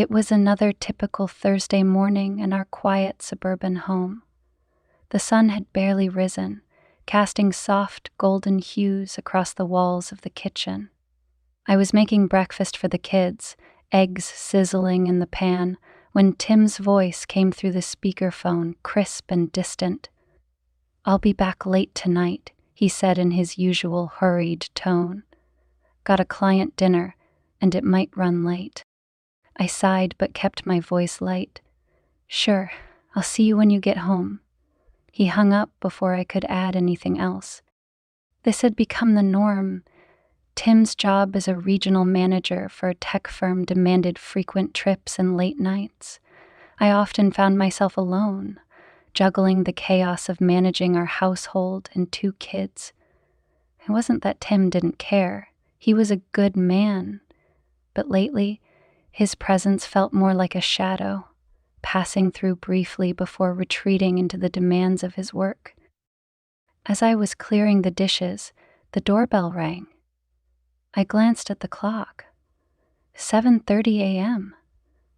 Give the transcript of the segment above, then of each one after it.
It was another typical Thursday morning in our quiet suburban home. The sun had barely risen, casting soft golden hues across the walls of the kitchen. I was making breakfast for the kids, eggs sizzling in the pan, when Tim's voice came through the speakerphone, crisp and distant. "I'll be back late tonight," he said in his usual hurried tone. "Got a client dinner, and it might run late." I sighed but kept my voice light. "Sure, I'll see you when you get home." He hung up before I could add anything else. This had become the norm. Tim's job as a regional manager for a tech firm demanded frequent trips and late nights. I often found myself alone, juggling the chaos of managing our household and 2 kids. It wasn't that Tim didn't care. He was a good man. But lately, his presence felt more like a shadow, passing through briefly before retreating into the demands of his work. As I was clearing the dishes, the doorbell rang. I glanced at the clock. 7:30 a.m.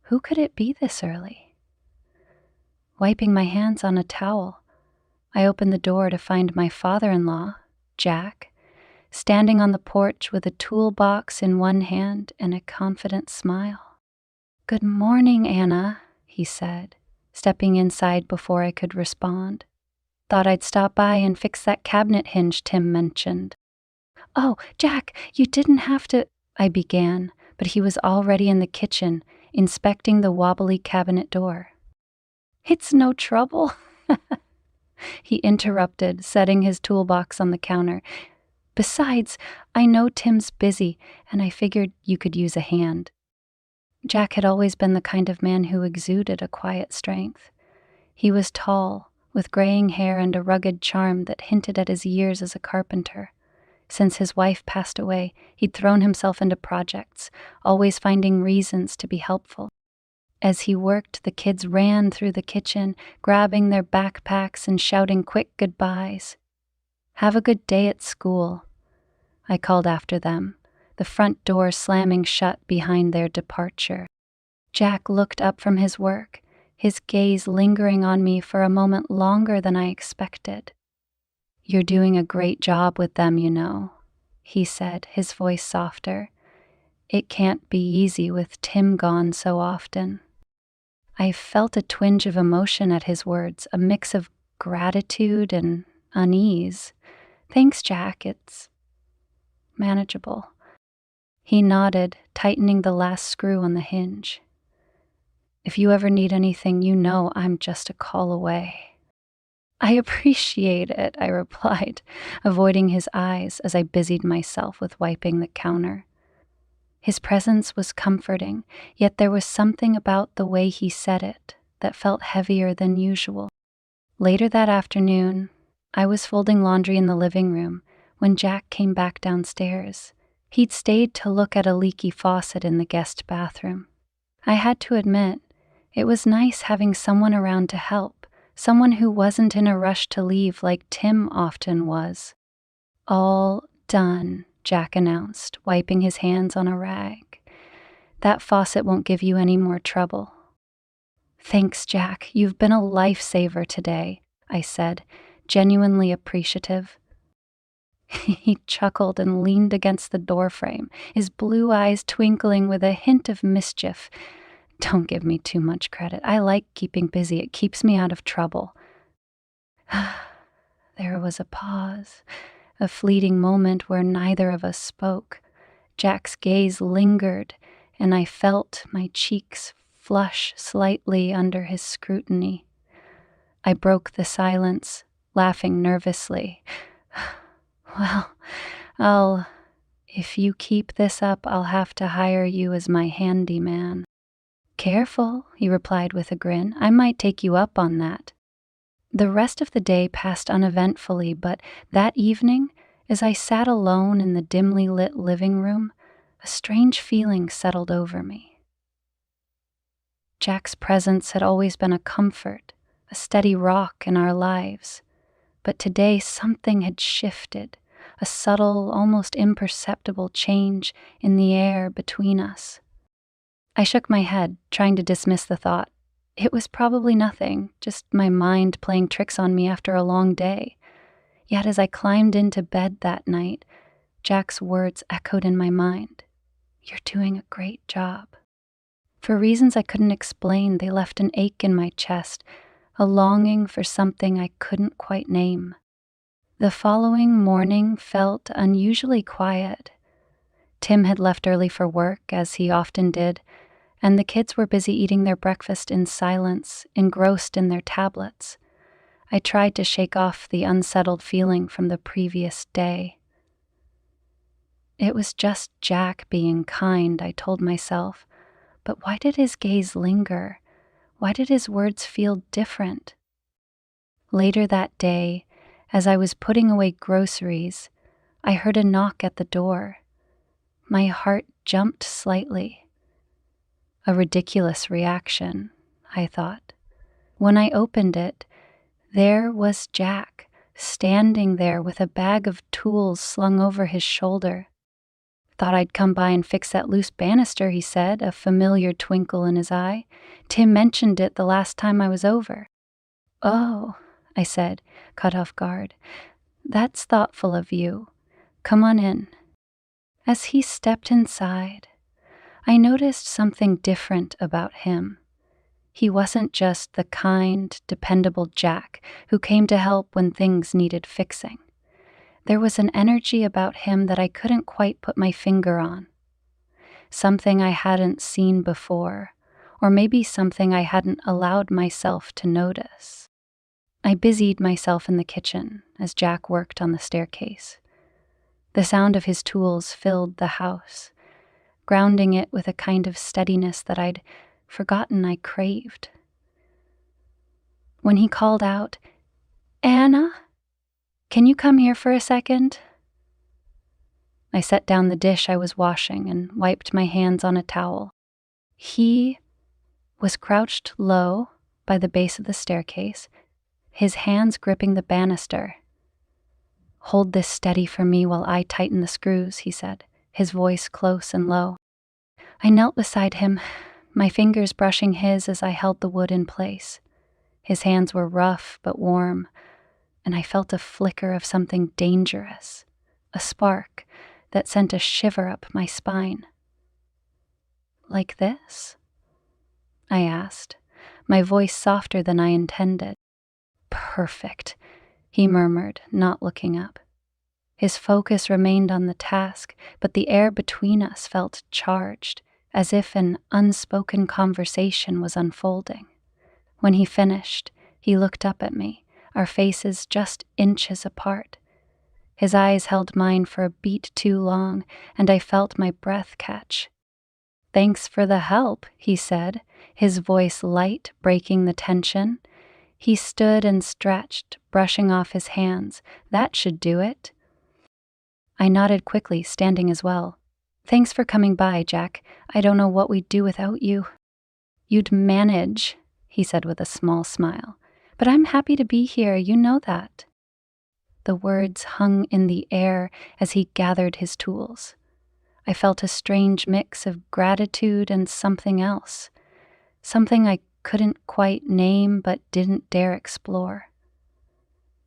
Who could it be this early? Wiping my hands on a towel, I opened the door to find my father-in-law, Jack, standing on the porch with a toolbox in one hand and a confident smile. "Good morning, Anna," he said, stepping inside before I could respond. "Thought I'd stop by and fix that cabinet hinge Tim mentioned." "Oh, Jack, you didn't have to," I began, but he was already in the kitchen, inspecting the wobbly cabinet door. "It's no trouble," he interrupted, setting his toolbox on the counter. "Besides, I know Tim's busy, and I figured you could use a hand." Jack had always been the kind of man who exuded a quiet strength. He was tall, with graying hair and a rugged charm that hinted at his years as a carpenter. Since his wife passed away, he'd thrown himself into projects, always finding reasons to be helpful. As he worked, the kids ran through the kitchen, grabbing their backpacks and shouting quick goodbyes. "Have a good day at school," I called after them, the front door slamming shut behind their departure. Jack looked up from his work, his gaze lingering on me for a moment longer than I expected. "You're doing a great job with them, you know," he said, his voice softer. "It can't be easy with Tim gone so often." I felt a twinge of emotion at his words, a mix of gratitude and unease. "Thanks, Jack, it's manageable." He nodded, tightening the last screw on the hinge. "If you ever need anything, you know I'm just a call away." "I appreciate it," I replied, avoiding his eyes as I busied myself with wiping the counter. His presence was comforting, yet there was something about the way he said it that felt heavier than usual. Later that afternoon, I was folding laundry in the living room when Jack came back downstairs. He'd stayed to look at a leaky faucet in the guest bathroom. I had to admit, it was nice having someone around to help, someone who wasn't in a rush to leave like Tim often was. "All done," Jack announced, wiping his hands on a rag. "That faucet won't give you any more trouble." "Thanks, Jack. You've been a lifesaver today," I said, genuinely appreciative. He chuckled and leaned against the doorframe, his blue eyes twinkling with a hint of mischief. "Don't give me too much credit. I like keeping busy. It keeps me out of trouble." There was a pause, a fleeting moment where neither of us spoke. Jack's gaze lingered, and I felt my cheeks flush slightly under his scrutiny. I broke the silence, laughing nervously. "Well, if you keep this up, I'll have to hire you as my handyman." "Careful," he replied with a grin. "I might take you up on that." The rest of the day passed uneventfully, but that evening, as I sat alone in the dimly lit living room, a strange feeling settled over me. Jack's presence had always been a comfort, a steady rock in our lives, but today something had shifted, a subtle, almost imperceptible change in the air between us. I shook my head, trying to dismiss the thought. It was probably nothing, just my mind playing tricks on me after a long day. Yet as I climbed into bed that night, Jack's words echoed in my mind. "You're doing a great job." For reasons I couldn't explain, they left an ache in my chest, a longing for something I couldn't quite name. The following morning felt unusually quiet. Tim had left early for work, as he often did, and the kids were busy eating their breakfast in silence, engrossed in their tablets. I tried to shake off the unsettled feeling from the previous day. It was just Jack being kind, I told myself, but why did his gaze linger? Why did his words feel different? Later that day, as I was putting away groceries, I heard a knock at the door. My heart jumped slightly. A ridiculous reaction, I thought. When I opened it, there was Jack, standing there with a bag of tools slung over his shoulder. "Thought I'd come by and fix that loose banister," he said, a familiar twinkle in his eye. "Tim mentioned it the last time I was over." "Oh," I said, caught off guard. "That's thoughtful of you. Come on in." As he stepped inside, I noticed something different about him. He wasn't just the kind, dependable Jack who came to help when things needed fixing. There was an energy about him that I couldn't quite put my finger on. Something I hadn't seen before, or maybe something I hadn't allowed myself to notice. I busied myself in the kitchen as Jack worked on the staircase. The sound of his tools filled the house, grounding it with a kind of steadiness that I'd forgotten I craved. When he called out, "Anna, can you come here for a second?" I set down the dish I was washing and wiped my hands on a towel. He was crouched low by the base of the staircase, his hands gripping the banister. "Hold this steady for me while I tighten the screws," he said, his voice close and low. I knelt beside him, my fingers brushing his as I held the wood in place. His hands were rough but warm, and I felt a flicker of something dangerous, a spark that sent a shiver up my spine. "Like this?" I asked, my voice softer than I intended. "Perfect," he murmured, not looking up. His focus remained on the task, but the air between us felt charged, as if an unspoken conversation was unfolding. When he finished, he looked up at me, our faces just inches apart. His eyes held mine for a beat too long, and I felt my breath catch. "Thanks for the help," he said, his voice light, breaking the tension. He stood and stretched, brushing off his hands. "That should do it." I nodded quickly, standing as well. "Thanks for coming by, Jack. I don't know what we'd do without you." "You'd manage," he said with a small smile. "But I'm happy to be here, you know that." The words hung in the air as he gathered his tools. I felt a strange mix of gratitude and something else, something I couldn't quite name but didn't dare explore.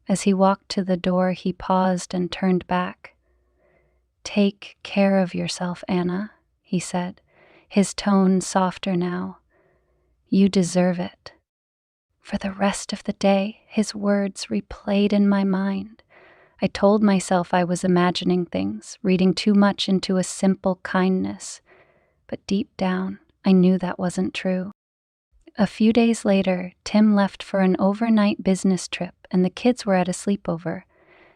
As he walked to the door, he paused and turned back. "Take care of yourself, Anna," he said, his tone softer now. "You deserve it." For the rest of the day, his words replayed in my mind. I told myself I was imagining things, reading too much into a simple kindness. But deep down, I knew that wasn't true. A few days later, Tim left for an overnight business trip, and the kids were at a sleepover.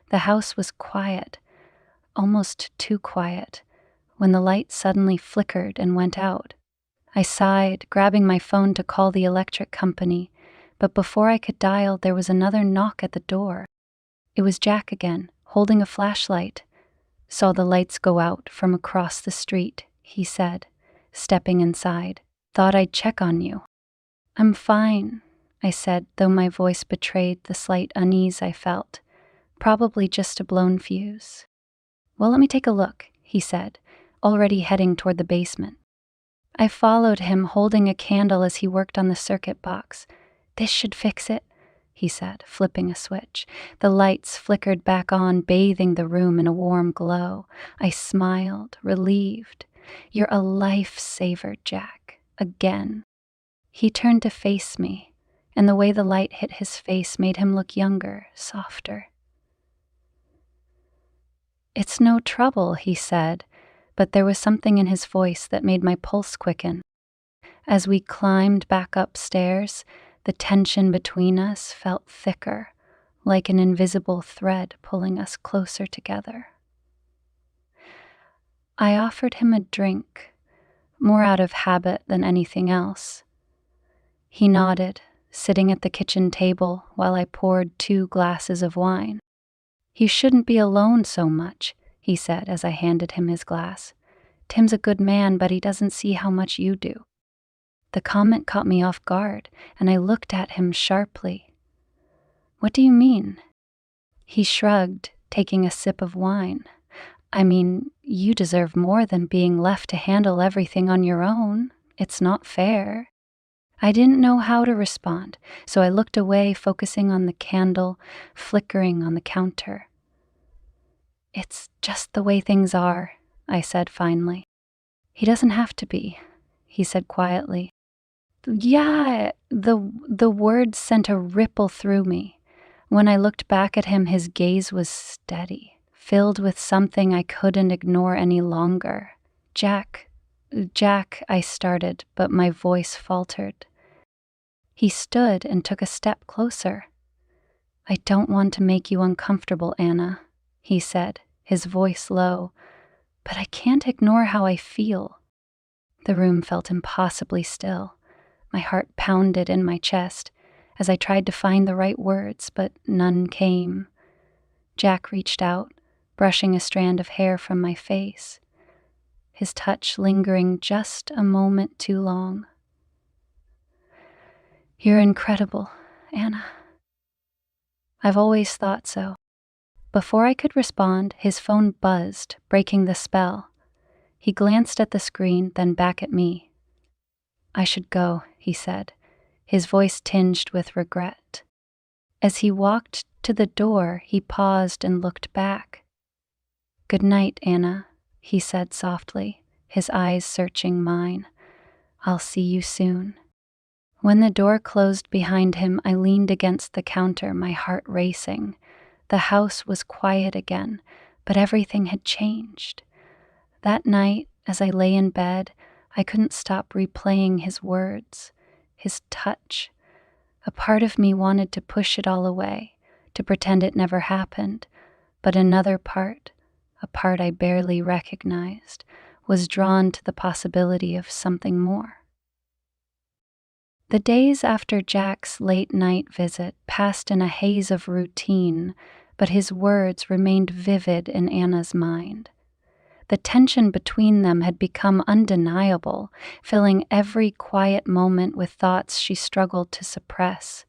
The house was quiet, almost too quiet, when the light suddenly flickered and went out. I sighed, grabbing my phone to call the electric company, but before I could dial, there was another knock at the door. It was Jack again, holding a flashlight. "Saw the lights go out from across the street," he said, stepping inside. "Thought I'd check on you." "I'm fine," I said, though my voice betrayed the slight unease I felt. "Probably just a blown fuse." "Well, let me take a look," he said, already heading toward the basement. I followed him, holding a candle as he worked on the circuit box. "This should fix it," he said, flipping a switch. The lights flickered back on, bathing the room in a warm glow. I smiled, relieved. "You're a lifesaver, Jack. Again." He turned to face me, and the way the light hit his face made him look younger, softer. "It's no trouble," he said, but there was something in his voice that made my pulse quicken. As we climbed back upstairs, the tension between us felt thicker, like an invisible thread pulling us closer together. I offered him a drink, more out of habit than anything else. He nodded, sitting at the kitchen table while I poured 2 glasses of wine. "You shouldn't be alone so much," he said as I handed him his glass. "Tim's a good man, but he doesn't see how much you do." The comment caught me off guard, and I looked at him sharply. "What do you mean?" He shrugged, taking a sip of wine. "I mean, you deserve more than being left to handle everything on your own. It's not fair." I didn't know how to respond, so I looked away, focusing on the candle flickering on the counter. "It's just the way things are," I said finally. "He doesn't have to be," he said quietly. Yeah, the words sent a ripple through me. When I looked back at him, his gaze was steady, filled with something I couldn't ignore any longer. Jack, I started, but my voice faltered. He stood and took a step closer. "I don't want to make you uncomfortable, Anna," he said, his voice low, "but I can't ignore how I feel." The room felt impossibly still. My heart pounded in my chest as I tried to find the right words, but none came. Jack reached out, brushing a strand of hair from my face, his touch lingering just a moment too long. "You're incredible, Anna." "I've always thought so." Before I could respond, his phone buzzed, breaking the spell. He glanced at the screen, then back at me. "I should go," he said, his voice tinged with regret. As he walked to the door, he paused and looked back. "Good night, Anna," he said softly, his eyes searching mine. "I'll see you soon." When the door closed behind him, I leaned against the counter, my heart racing. The house was quiet again, but everything had changed. That night, as I lay in bed, I couldn't stop replaying his words, his touch. A part of me wanted to push it all away, to pretend it never happened, but another part, a part I barely recognized, was drawn to the possibility of something more. The days after Jack's late-night visit passed in a haze of routine, but his words remained vivid in Anna's mind. The tension between them had become undeniable, filling every quiet moment with thoughts she struggled to suppress.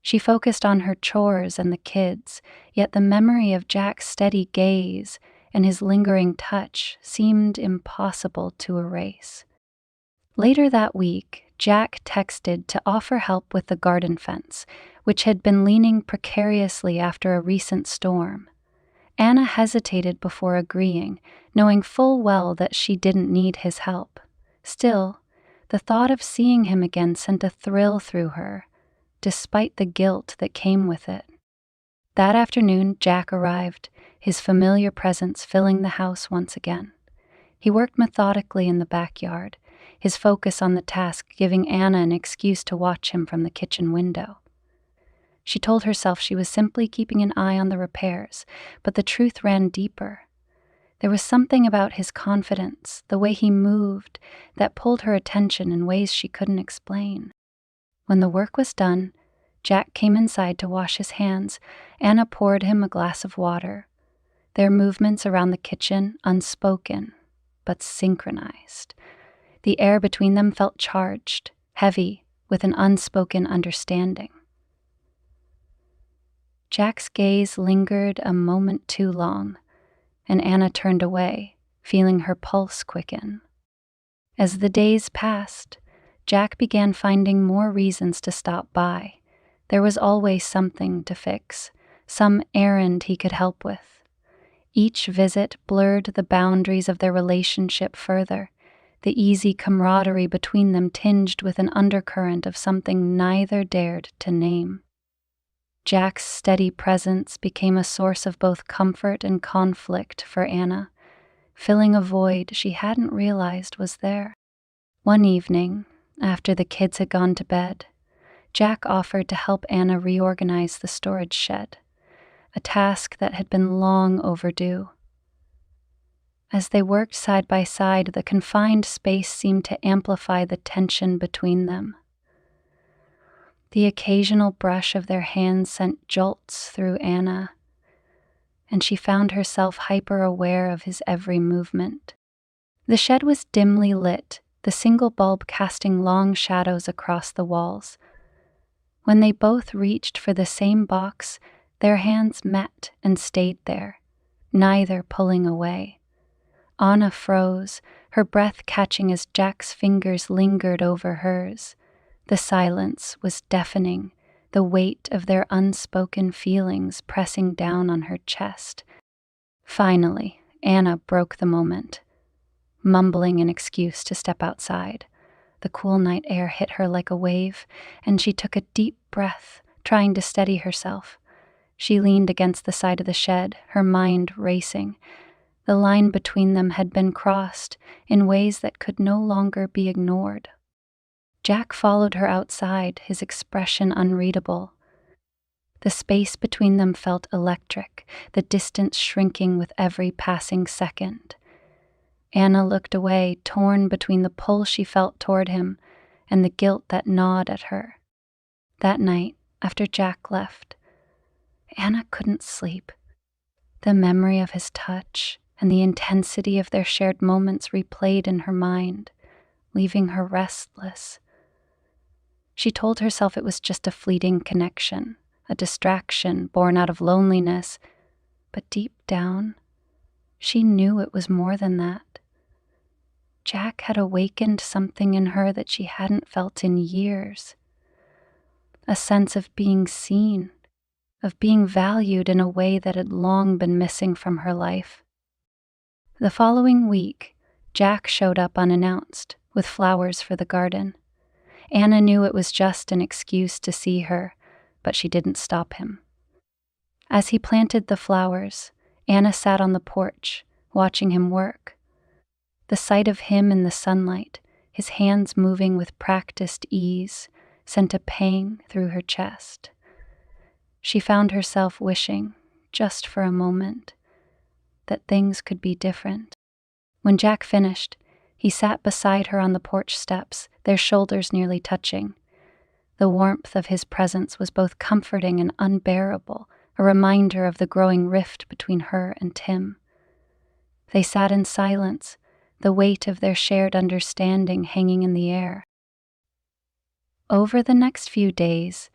She focused on her chores and the kids, yet the memory of Jack's steady gaze and his lingering touch seemed impossible to erase. Later that week, Jack texted to offer help with the garden fence, which had been leaning precariously after a recent storm. Anna hesitated before agreeing, knowing full well that she didn't need his help. Still, the thought of seeing him again sent a thrill through her, despite the guilt that came with it. That afternoon, Jack arrived, his familiar presence filling the house once again. He worked methodically in the backyard, his focus on the task giving Anna an excuse to watch him from the kitchen window. She told herself she was simply keeping an eye on the repairs, but the truth ran deeper. There was something about his confidence, the way he moved, that pulled her attention in ways she couldn't explain. When the work was done, Jack came inside to wash his hands. Anna poured him a glass of water. Their movements around the kitchen, unspoken, but synchronized. The air between them felt charged, heavy, with an unspoken understanding. Jack's gaze lingered a moment too long, and Anna turned away, feeling her pulse quicken. As the days passed, Jack began finding more reasons to stop by. There was always something to fix, some errand he could help with. Each visit blurred the boundaries of their relationship further, the easy camaraderie between them tinged with an undercurrent of something neither dared to name. Jack's steady presence became a source of both comfort and conflict for Anna, filling a void she hadn't realized was there. One evening, after the kids had gone to bed, Jack offered to help Anna reorganize the storage shed, a task that had been long overdue. As they worked side by side, the confined space seemed to amplify the tension between them. The occasional brush of their hands sent jolts through Anna, and she found herself hyper-aware of his every movement. The shed was dimly lit, the single bulb casting long shadows across the walls. When they both reached for the same box, their hands met and stayed there, neither pulling away. Anna froze, her breath catching as Jack's fingers lingered over hers. The silence was deafening, the weight of their unspoken feelings pressing down on her chest. Finally, Anna broke the moment, mumbling an excuse to step outside. The cool night air hit her like a wave, and she took a deep breath, trying to steady herself. She leaned against the side of the shed, her mind racing. The line between them had been crossed in ways that could no longer be ignored. Jack followed her outside, his expression unreadable. The space between them felt electric, the distance shrinking with every passing second. Anna looked away, torn between the pull she felt toward him and the guilt that gnawed at her. That night, after Jack left, Anna couldn't sleep. The memory of his touch and the intensity of their shared moments replayed in her mind, leaving her restless. She told herself it was just a fleeting connection, a distraction born out of loneliness, but deep down, she knew it was more than that. Jack had awakened something in her that she hadn't felt in years. A sense of being seen, of being valued in a way that had long been missing from her life. The following week, Jack showed up unannounced, with flowers for the garden. Anna knew it was just an excuse to see her, but she didn't stop him. As he planted the flowers, Anna sat on the porch, watching him work. The sight of him in the sunlight, his hands moving with practiced ease, sent a pang through her chest. She found herself wishing, just for a moment, that things could be different. When Jack finished, he sat beside her on the porch steps, their shoulders nearly touching. The warmth of his presence was both comforting and unbearable, a reminder of the growing rift between her and Tim. They sat in silence, the weight of their shared understanding hanging in the air. Over the next few days,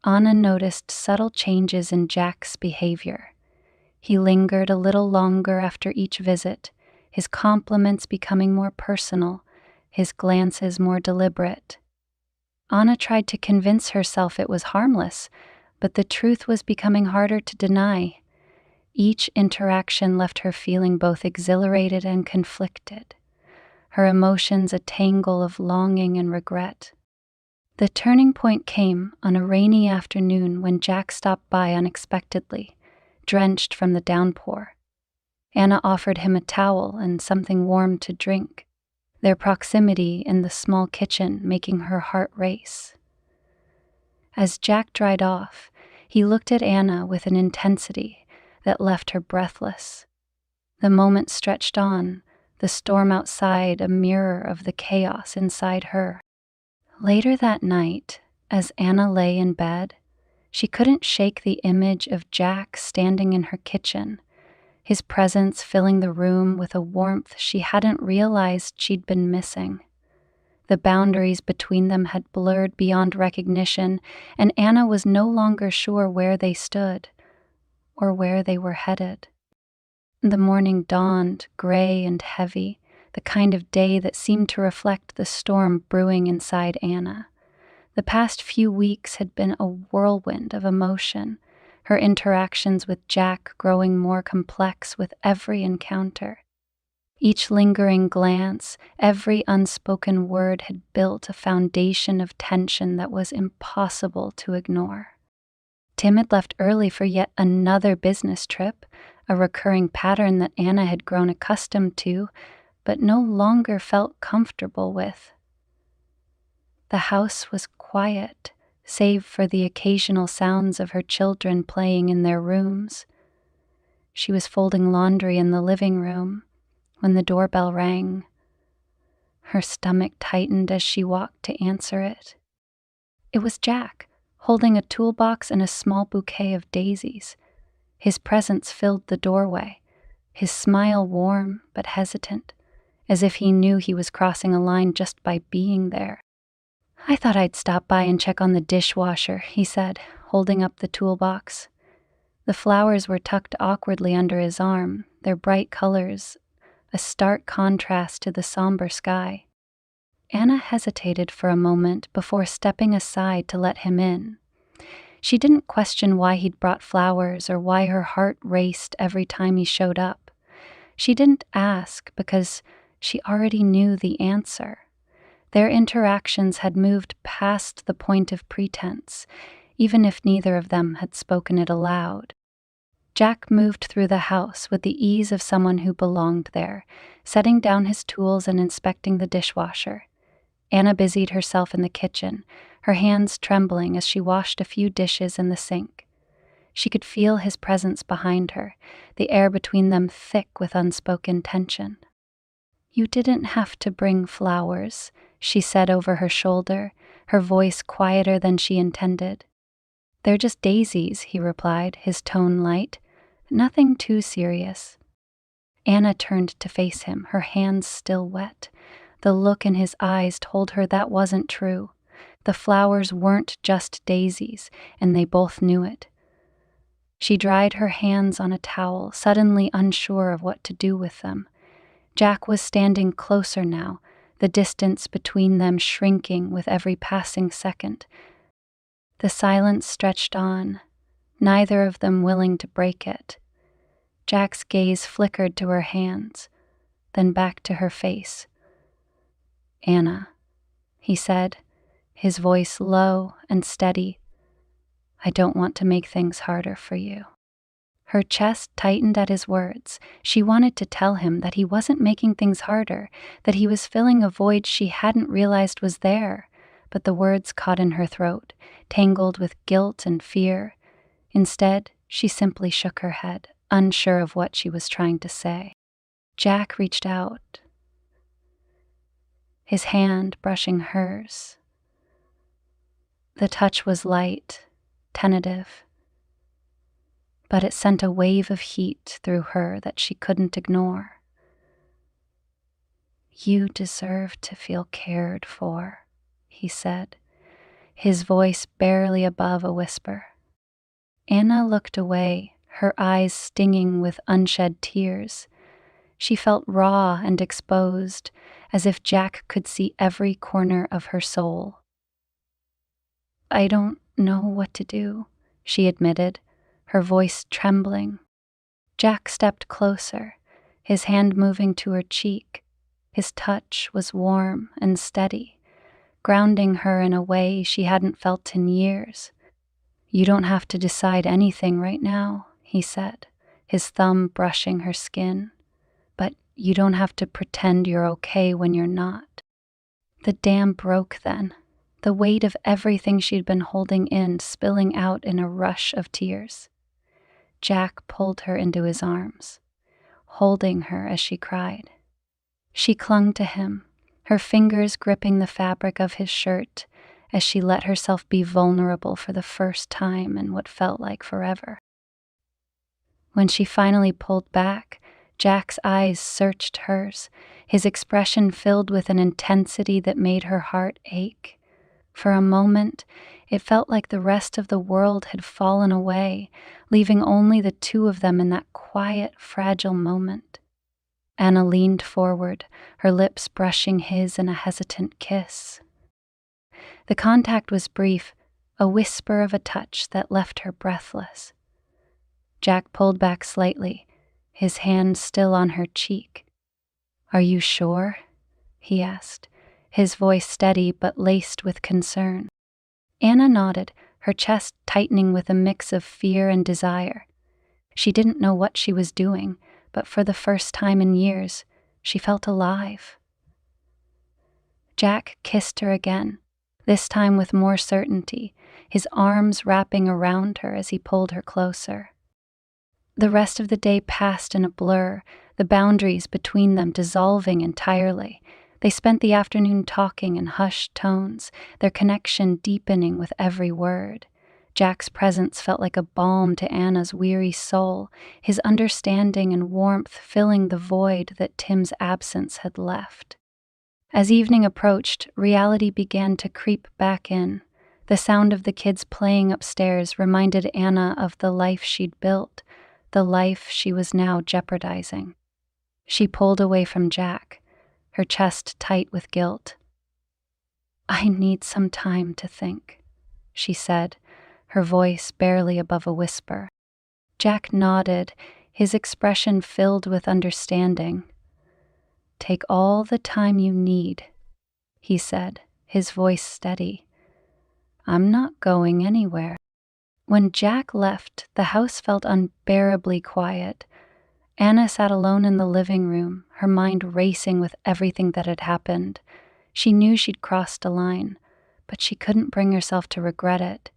Anna noticed subtle changes in Jack's behavior. He lingered a little longer after each visit, his compliments becoming more personal, his glances more deliberate. Anna tried to convince herself it was harmless, but the truth was becoming harder to deny. Each interaction left her feeling both exhilarated and conflicted, her emotions a tangle of longing and regret. The turning point came on a rainy afternoon when Jack stopped by unexpectedly, drenched from the downpour. Anna offered him a towel and something warm to drink, their proximity in the small kitchen making her heart race. As Jack dried off, he looked at Anna with an intensity that left her breathless. The moment stretched on, the storm outside a mirror of the chaos inside her. Later that night, as Anna lay in bed, she couldn't shake the image of Jack standing in her kitchen, his presence filling the room with a warmth she hadn't realized she'd been missing. The boundaries between them had blurred beyond recognition, and Anna was no longer sure where they stood or where they were headed. The morning dawned, gray and heavy, the kind of day that seemed to reflect the storm brewing inside Anna. The past few weeks had been a whirlwind of emotion, her interactions with Jack growing more complex with every encounter. Each lingering glance, every unspoken word had built a foundation of tension that was impossible to ignore. Tim had left early for yet another business trip, a recurring pattern that Anna had grown accustomed to, but no longer felt comfortable with. The house was quiet, save for the occasional sounds of her children playing in their rooms. She was folding laundry in the living room when the doorbell rang. Her stomach tightened as she walked to answer it. It was Jack, holding a toolbox and a small bouquet of daisies. His presence filled the doorway, his smile warm but hesitant, as if he knew he was crossing a line just by being there. "I thought I'd stop by and check on the dishwasher," he said, holding up the toolbox. The flowers were tucked awkwardly under his arm, their bright colors a stark contrast to the somber sky. Anna hesitated for a moment before stepping aside to let him in. She didn't question why he'd brought flowers or why her heart raced every time he showed up. She didn't ask because she already knew the answer. Their interactions had moved past the point of pretense, even if neither of them had spoken it aloud. Jack moved through the house with the ease of someone who belonged there, setting down his tools and inspecting the dishwasher. Anna busied herself in the kitchen, her hands trembling as she washed a few dishes in the sink. She could feel his presence behind her, the air between them thick with unspoken tension. "You didn't have to bring flowers," she said over her shoulder, her voice quieter than she intended. "They're just daisies," he replied, his tone light. "Nothing too serious." Anna turned to face him, her hands still wet. The look in his eyes told her that wasn't true. The flowers weren't just daisies, and they both knew it. She dried her hands on a towel, suddenly unsure of what to do with them. Jack was standing closer now, the distance between them shrinking with every passing second. The silence stretched on, neither of them willing to break it. Jack's gaze flickered to her hands, then back to her face. "Anna," he said, his voice low and steady, "I don't want to make things harder for you." Her chest tightened at his words. She wanted to tell him that he wasn't making things harder, that he was filling a void she hadn't realized was there, but the words caught in her throat, tangled with guilt and fear. Instead, she simply shook her head, unsure of what she was trying to say. Jack reached out, his hand brushing hers. The touch was light, tentative, but it sent a wave of heat through her that she couldn't ignore. "You deserve to feel cared for," he said, his voice barely above a whisper. Anna looked away, her eyes stinging with unshed tears. She felt raw and exposed, as if Jack could see every corner of her soul. "I don't know what to do," she admitted, her voice trembling. Jack stepped closer, his hand moving to her cheek. His touch was warm and steady, grounding her in a way she hadn't felt in years. "You don't have to decide anything right now," he said, his thumb brushing her skin. "But you don't have to pretend you're okay when you're not." The dam broke then, the weight of everything she'd been holding in spilling out in a rush of tears. Jack pulled her into his arms, holding her as she cried. She clung to him, her fingers gripping the fabric of his shirt as she let herself be vulnerable for the first time in what felt like forever. When she finally pulled back, Jack's eyes searched hers, his expression filled with an intensity that made her heart ache. For a moment, it felt like the rest of the world had fallen away, leaving only the two of them in that quiet, fragile moment. Anna leaned forward, her lips brushing his in a hesitant kiss. The contact was brief, a whisper of a touch that left her breathless. Jack pulled back slightly, his hand still on her cheek. "Are you sure?" he asked, his voice steady but laced with concern. Anna nodded, her chest tightening with a mix of fear and desire. She didn't know what she was doing, but for the first time in years, she felt alive. Jack kissed her again, this time with more certainty, his arms wrapping around her as he pulled her closer. The rest of the day passed in a blur, the boundaries between them dissolving entirely. They spent the afternoon talking in hushed tones, their connection deepening with every word. Jack's presence felt like a balm to Anna's weary soul, his understanding and warmth filling the void that Tim's absence had left. As evening approached, reality began to creep back in. The sound of the kids playing upstairs reminded Anna of the life she'd built, the life she was now jeopardizing. She pulled away from Jack, her chest tight with guilt. "I need some time to think," she said, her voice barely above a whisper. Jack nodded, his expression filled with understanding. "Take all the time you need," he said, his voice steady. "I'm not going anywhere." When Jack left, the house felt unbearably quiet. Anna sat alone in the living room, her mind racing with everything that had happened. She knew she'd crossed a line, but she couldn't bring herself to regret it.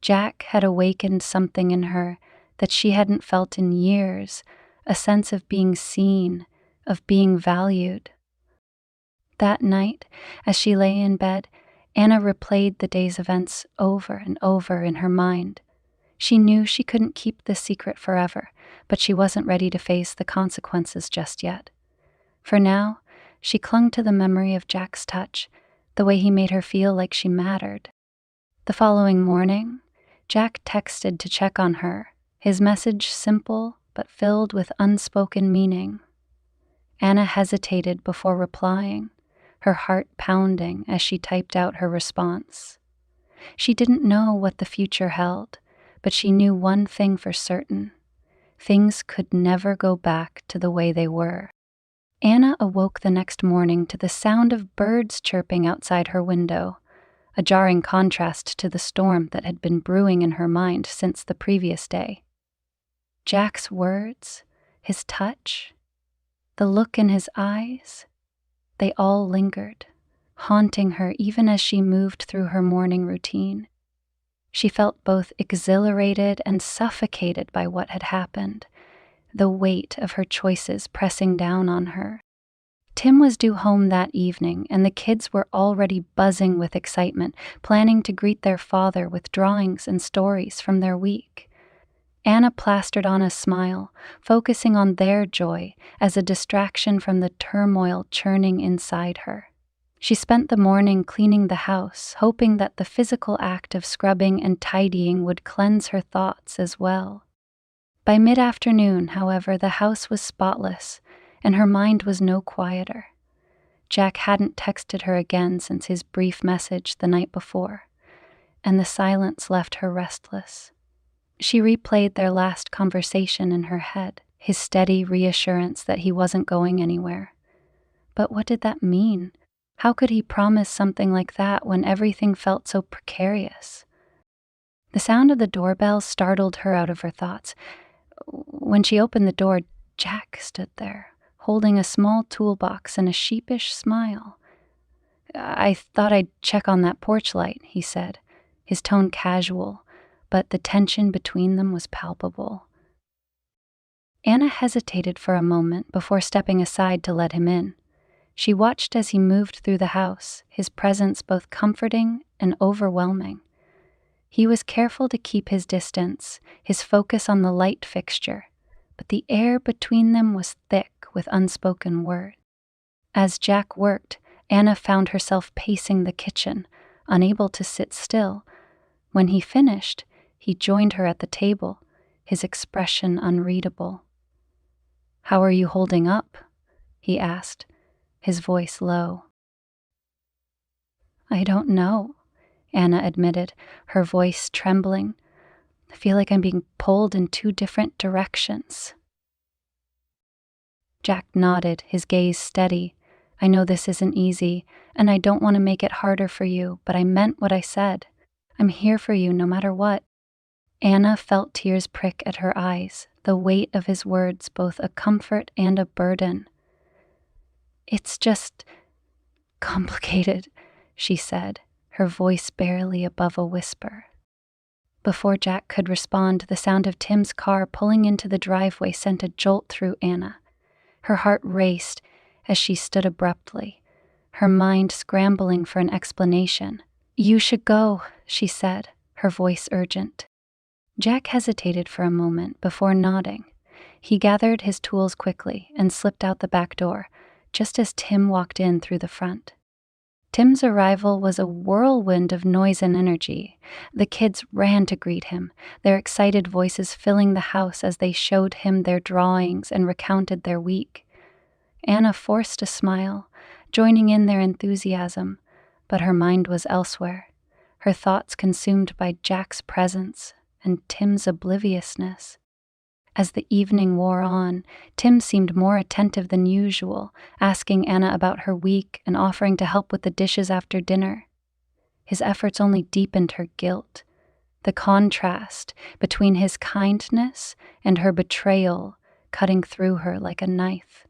Jack had awakened something in her that she hadn't felt in years, a sense of being seen, of being valued. That night, as she lay in bed, Anna replayed the day's events over and over in her mind. She knew she couldn't keep this secret forever, but she wasn't ready to face the consequences just yet. For now, she clung to the memory of Jack's touch, the way he made her feel like she mattered. The following morning, Jack texted to check on her, his message simple but filled with unspoken meaning. Anna hesitated before replying, her heart pounding as she typed out her response. She didn't know what the future held, but she knew one thing for certain. Things could never go back to the way they were. Anna awoke the next morning to the sound of birds chirping outside her window, a jarring contrast to the storm that had been brewing in her mind since the previous day. Jack's words, his touch, the look in his eyes, they all lingered, haunting her even as she moved through her morning routine. She felt both exhilarated and suffocated by what had happened, the weight of her choices pressing down on her. Tim was due home that evening, and the kids were already buzzing with excitement, planning to greet their father with drawings and stories from their week. Anna plastered on a smile, focusing on their joy as a distraction from the turmoil churning inside her. She spent the morning cleaning the house, hoping that the physical act of scrubbing and tidying would cleanse her thoughts as well. By mid-afternoon, however, the house was spotless, and her mind was no quieter. Jack hadn't texted her again since his brief message the night before, and the silence left her restless. She replayed their last conversation in her head, his steady reassurance that he wasn't going anywhere. But what did that mean? How could he promise something like that when everything felt so precarious? The sound of the doorbell startled her out of her thoughts. When she opened the door, Jack stood there, holding a small toolbox and a sheepish smile. "I thought I'd check on that porch light," he said, his tone casual, but the tension between them was palpable. Anna hesitated for a moment before stepping aside to let him in. She watched as he moved through the house, his presence both comforting and overwhelming. He was careful to keep his distance, his focus on the light fixture, but the air between them was thick with unspoken words. As Jack worked, Anna found herself pacing the kitchen, unable to sit still. When he finished, he joined her at the table, his expression unreadable. "How are you holding up?" he asked, his voice low. "I don't know," Anna admitted, her voice trembling. "I feel like I'm being pulled in two different directions." Jack nodded, his gaze steady. "I know this isn't easy, and I don't want to make it harder for you, but I meant what I said. I'm here for you no matter what." Anna felt tears prick at her eyes, the weight of his words both a comfort and a burden. "It's just complicated," she said, her voice barely above a whisper. Before Jack could respond, the sound of Tim's car pulling into the driveway sent a jolt through Anna. Her heart raced as she stood abruptly, her mind scrambling for an explanation. "You should go," she said, her voice urgent. Jack hesitated for a moment before nodding. He gathered his tools quickly and slipped out the back door, just as Tim walked in through the front. Tim's arrival was a whirlwind of noise and energy. The kids ran to greet him, their excited voices filling the house as they showed him their drawings and recounted their week. Anna forced a smile, joining in their enthusiasm, but her mind was elsewhere, her thoughts consumed by Jack's presence and Tim's obliviousness. As the evening wore on, Tim seemed more attentive than usual, asking Anna about her week and offering to help with the dishes after dinner. His efforts only deepened her guilt. The contrast between his kindness and her betrayal cutting through her like a knife.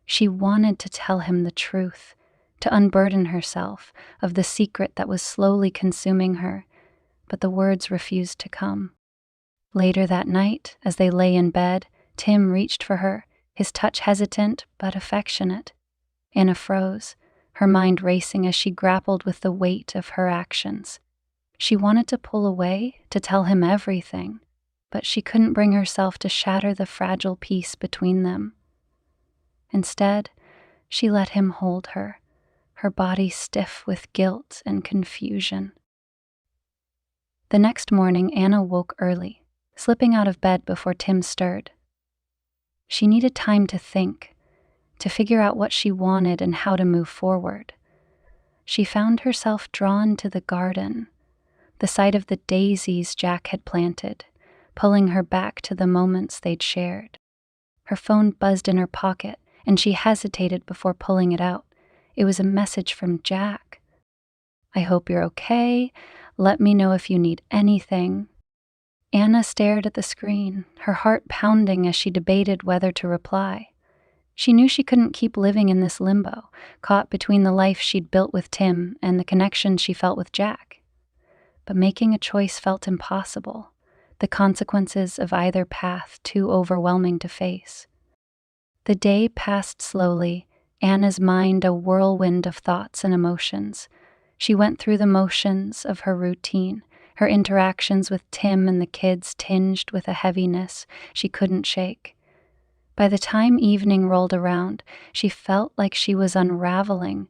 She wanted to tell him the truth, to unburden herself of the secret that was slowly consuming her, but the words refused to come. Later that night, as they lay in bed, Tim reached for her, his touch hesitant but affectionate. Anna froze, her mind racing as she grappled with the weight of her actions. She wanted to pull away, to tell him everything, but she couldn't bring herself to shatter the fragile peace between them. Instead, she let him hold her, her body stiff with guilt and confusion. The next morning, Anna woke early, slipping out of bed before Tim stirred. She needed time to think, to figure out what she wanted and how to move forward. She found herself drawn to the garden, the sight of the daisies Jack had planted, pulling her back to the moments they'd shared. Her phone buzzed in her pocket, and she hesitated before pulling it out. It was a message from Jack. "I hope you're okay. Let me know if you need anything." Anna stared at the screen, her heart pounding as she debated whether to reply. She knew she couldn't keep living in this limbo, caught between the life she'd built with Tim and the connection she felt with Jack. But making a choice felt impossible, the consequences of either path too overwhelming to face. The day passed slowly, Anna's mind a whirlwind of thoughts and emotions. She went through the motions of her routine, her interactions with Tim and the kids tinged with a heaviness she couldn't shake. By the time evening rolled around, she felt like she was unraveling,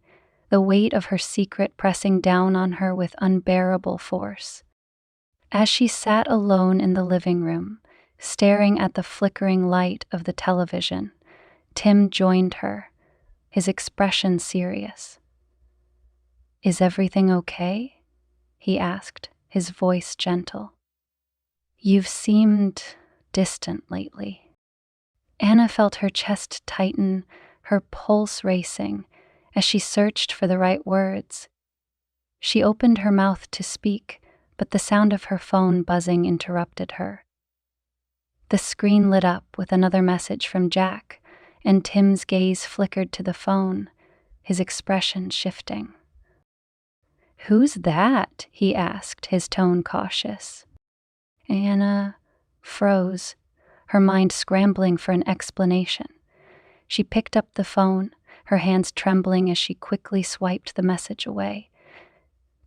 the weight of her secret pressing down on her with unbearable force. As she sat alone in the living room, staring at the flickering light of the television, Tim joined her, his expression serious. "Is everything okay?" he asked, his voice gentle. "You've seemed distant lately." Anna felt her chest tighten, her pulse racing, as she searched for the right words. She opened her mouth to speak, but the sound of her phone buzzing interrupted her. The screen lit up with another message from Jack, and Tim's gaze flickered to the phone, his expression shifting. "Who's that?" he asked, his tone cautious. Anna froze, her mind scrambling for an explanation. She picked up the phone, her hands trembling as she quickly swiped the message away.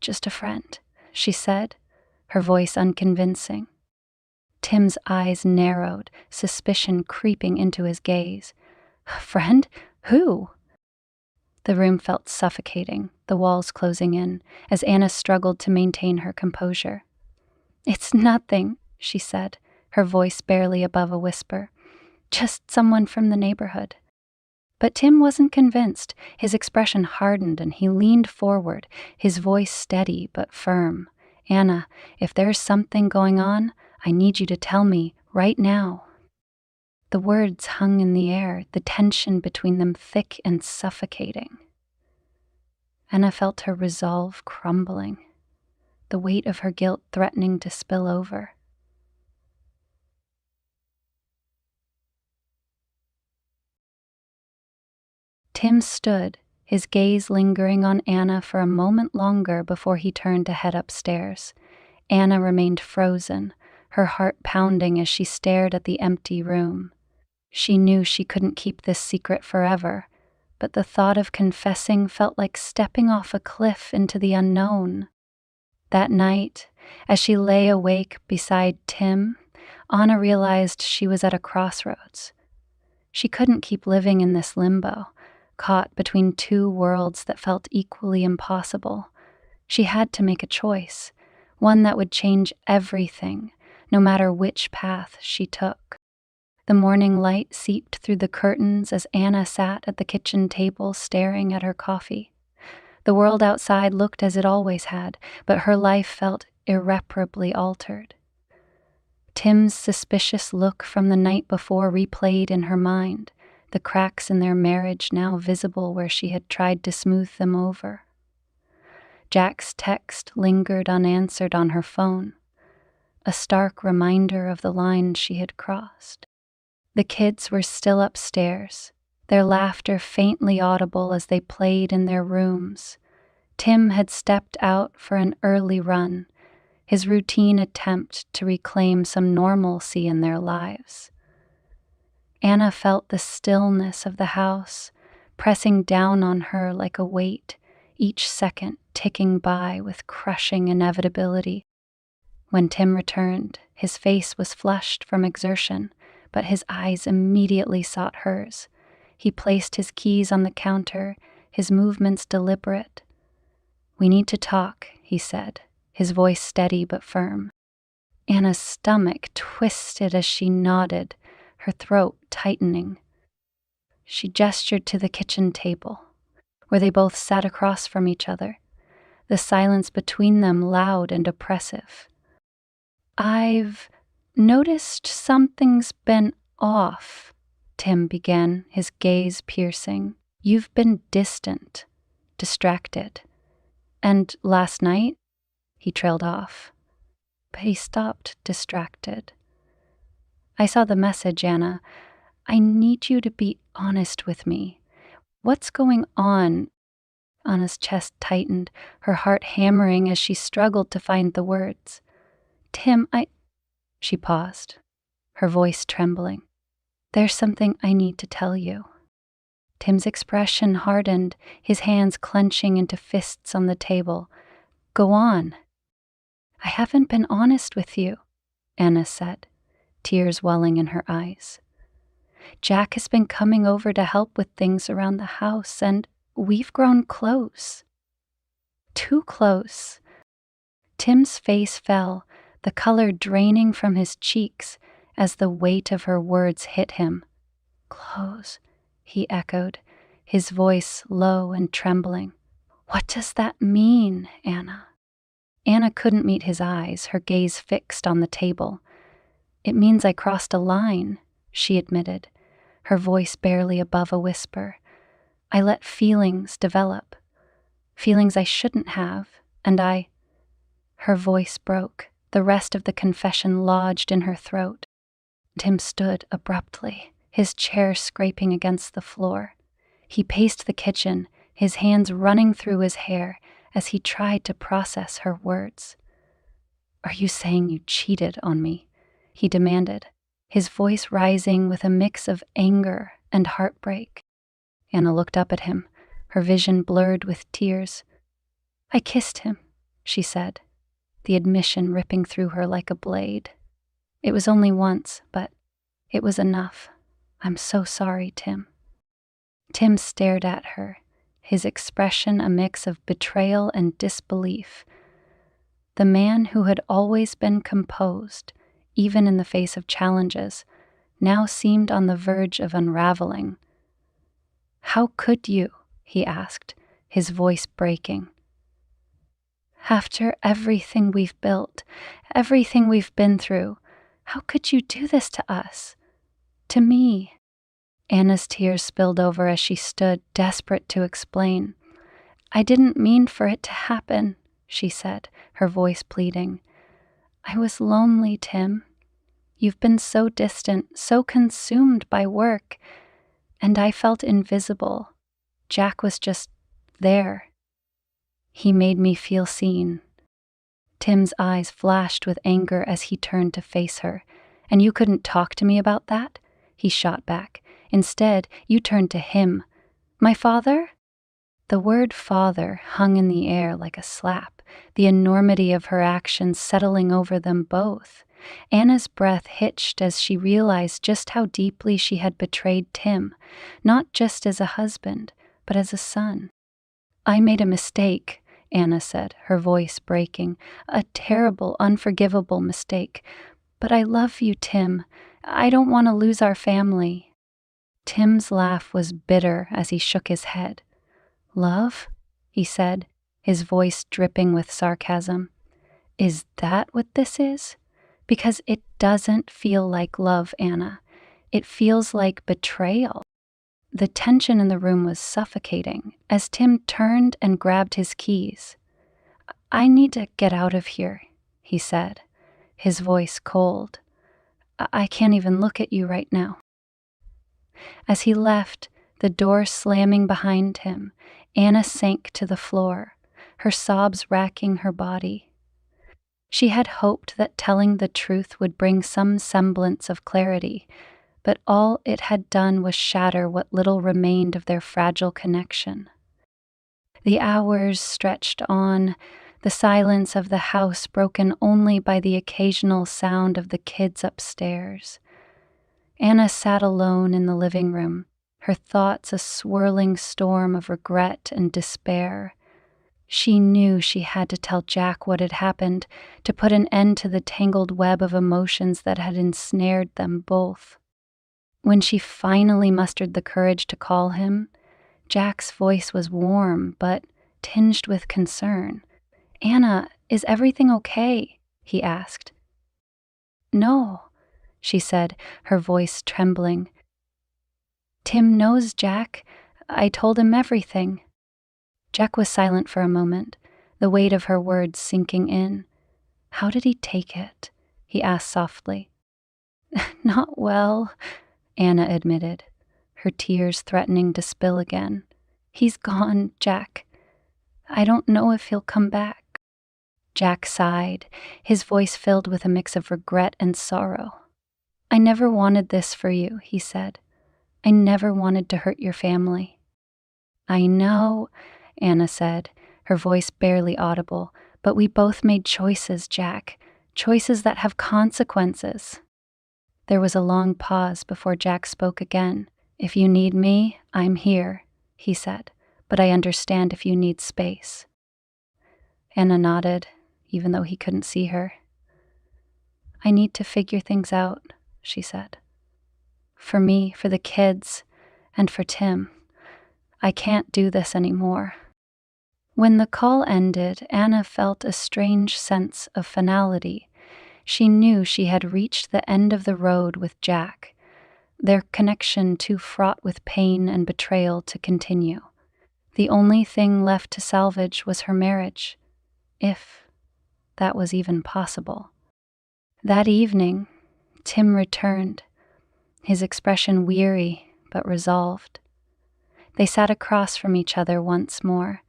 "Just a friend," she said, her voice unconvincing. Tim's eyes narrowed, suspicion creeping into his gaze. "A friend? Who?" The room felt suffocating, the walls closing in, as Anna struggled to maintain her composure. "It's nothing," she said, her voice barely above a whisper. Just someone from the neighborhood. But Tim wasn't convinced. His expression hardened and he leaned forward, his voice steady but firm. Anna, if there's something going on, I need you to tell me right now. The words hung in the air, the tension between them thick and suffocating. Anna felt her resolve crumbling, the weight of her guilt threatening to spill over. Tim stood, his gaze lingering on Anna for a moment longer before he turned to head upstairs. Anna remained frozen, her heart pounding as she stared at the empty room. She knew she couldn't keep this secret forever, but the thought of confessing felt like stepping off a cliff into the unknown. That night, as she lay awake beside Tim, Anna realized she was at a crossroads. She couldn't keep living in this limbo, caught between two worlds that felt equally impossible. She had to make a choice, one that would change everything, no matter which path she took. The morning light seeped through the curtains as Anna sat at the kitchen table staring at her coffee. The world outside looked as it always had, but her life felt irreparably altered. Tim's suspicious look from the night before replayed in her mind, the cracks in their marriage now visible where she had tried to smooth them over. Jack's text lingered unanswered on her phone, a stark reminder of the line she had crossed. The kids were still upstairs, their laughter faintly audible as they played in their rooms. Tim had stepped out for an early run, his routine attempt to reclaim some normalcy in their lives. Anna felt the stillness of the house pressing down on her like a weight, each second ticking by with crushing inevitability. When Tim returned, his face was flushed from exertion, but his eyes immediately sought hers. He placed his keys on the counter, his movements deliberate. "We need to talk," he said, his voice steady but firm. Anna's stomach twisted as she nodded, her throat tightening. She gestured to the kitchen table, where they both sat across from each other, the silence between them loud and oppressive. "I've noticed something's been off," Tim began, his gaze piercing. "You've been distant, distracted. And last night," he trailed off. But he stopped, distracted. "I saw the message, Anna. I need you to be honest with me. What's going on?" Anna's chest tightened, her heart hammering as she struggled to find the words. "Tim, She paused, her voice trembling. "There's something I need to tell you." Tim's expression hardened, his hands clenching into fists on the table. "Go on." "I haven't been honest with you," Anna said, tears welling in her eyes. "Jack has been coming over to help with things around the house, and we've grown close. Too close." Tim's face fell, the color draining from his cheeks as the weight of her words hit him. "Close," he echoed, his voice low and trembling. "What does that mean, Anna?" Anna couldn't meet his eyes, her gaze fixed on the table. "It means I crossed a line," she admitted, her voice barely above a whisper. "I let feelings develop, feelings I shouldn't have, and Her voice broke, the rest of the confession lodged in her throat. Tim stood abruptly, his chair scraping against the floor. He paced the kitchen, his hands running through his hair as he tried to process her words. "Are you saying you cheated on me?" he demanded, his voice rising with a mix of anger and heartbreak. Anna looked up at him, her vision blurred with tears. "I kissed him," she said, the admission ripping through her like a blade. "It was only once, but it was enough. I'm so sorry, Tim." Tim stared at her, his expression a mix of betrayal and disbelief. The man who had always been composed, even in the face of challenges, now seemed on the verge of unraveling. "How could you?" he asked, his voice breaking. "After everything we've built, everything we've been through, how could you do this to us? To me?" Anna's tears spilled over as she stood, desperate to explain. "I didn't mean for it to happen," she said, her voice pleading. "I was lonely, Tim. You've been so distant, so consumed by work, and I felt invisible. Jack was just there. He made me feel seen." Tim's eyes flashed with anger as he turned to face her. "And you couldn't talk to me about that?" he shot back. "Instead, you turned to him. My father?" The word father hung in the air like a slap, the enormity of her actions settling over them both. Anna's breath hitched as she realized just how deeply she had betrayed Tim, not just as a husband, but as a son. "I made a mistake," Anna said, her voice breaking. "A terrible, unforgivable mistake. But I love you, Tim. I don't want to lose our family." Tim's laugh was bitter as he shook his head. "Love?" he said, his voice dripping with sarcasm. "Is that what this is? Because it doesn't feel like love, Anna. It feels like betrayal." The tension in the room was suffocating as Tim turned and grabbed his keys. "I need to get out of here," he said, his voice cold. I can't even look at you right now." As he left, the door slamming behind him, Anna sank to the floor, her sobs racking her body. She had hoped that telling the truth would bring some semblance of clarity, but all it had done was shatter what little remained of their fragile connection. The hours stretched on, the silence of the house broken only by the occasional sound of the kids upstairs. Anna sat alone in the living room, her thoughts a swirling storm of regret and despair. She knew she had to tell Jack what had happened, to put an end to the tangled web of emotions that had ensnared them both. When she finally mustered the courage to call him, Jack's voice was warm but tinged with concern. "Anna, is everything okay?" he asked. "No," she said, her voice trembling. "Tim knows, Jack. I told him everything." Jack was silent for a moment, the weight of her words sinking in. "How did he take it?" he asked softly. "Not well," Anna admitted, her tears threatening to spill again. "He's gone, Jack. I don't know if he'll come back." Jack sighed, his voice filled with a mix of regret and sorrow. "I never wanted this for you," he said. "I never wanted to hurt your family." "I know," Anna said, her voice barely audible, "but we both made choices, Jack. Choices that have consequences." There was a long pause before Jack spoke again. "If you need me, I'm here," he said, "but I understand if you need space." Anna nodded, even though he couldn't see her. "I need to figure things out," she said. "For me, for the kids, and for Tim. I can't do this anymore." When the call ended, Anna felt a strange sense of finality. She knew she had reached the end of the road with Jack, their connection too fraught with pain and betrayal to continue. The only thing left to salvage was her marriage, if that was even possible. That evening, Tim returned, his expression weary but resolved. They sat across from each other once more,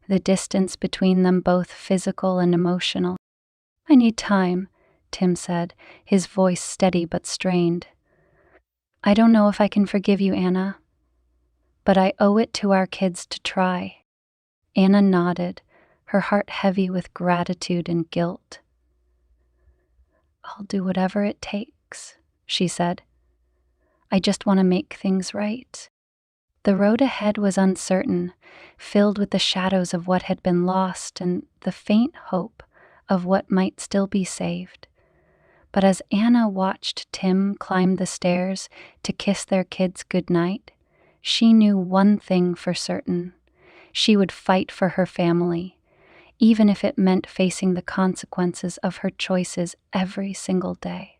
the distance between them both physical and emotional. "I need time," Tim said, his voice steady but strained. "I don't know if I can forgive you, Anna, but I owe it to our kids to try." Anna nodded, her heart heavy with gratitude and guilt. "I'll do whatever it takes," she said. "I just want to make things right." The road ahead was uncertain, filled with the shadows of what had been lost and the faint hope of what might still be saved. But as Anna watched Tim climb the stairs to kiss their kids goodnight, she knew one thing for certain. She would fight for her family, even if it meant facing the consequences of her choices every single day.